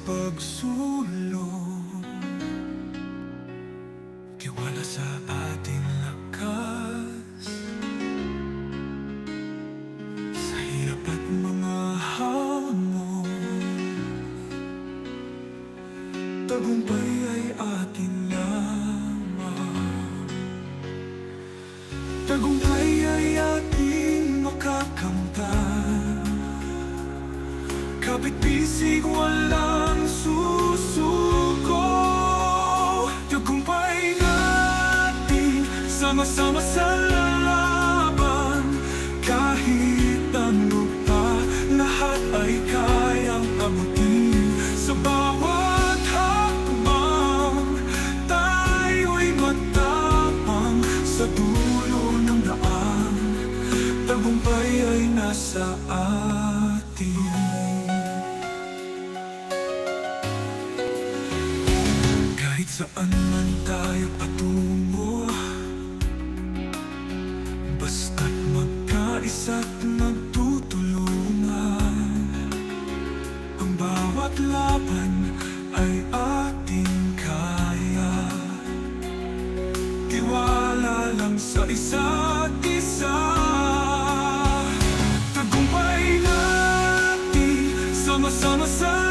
pagsulong, tiwala sa ating lakas, sa hirap at mga hamon. Tagumpay ay atin lamang, tagumpay ay ating makakamtan. Kapit-bisig walang susuko, tagumpay natin sama-sama sa lalaban. Kahit ano pa, lahat ay kayang abutin. Sa bawat hakbang, tayo'y matapang. Sa dulo ng daan, tagumpay ay nasa atin. Kahit saan man tayo patungo, basta't magkaisa't magtutulungan, ang bawat laban ay ating kaya. Tiwala lang sa isa't isa, tagumpay natin sama-sama sa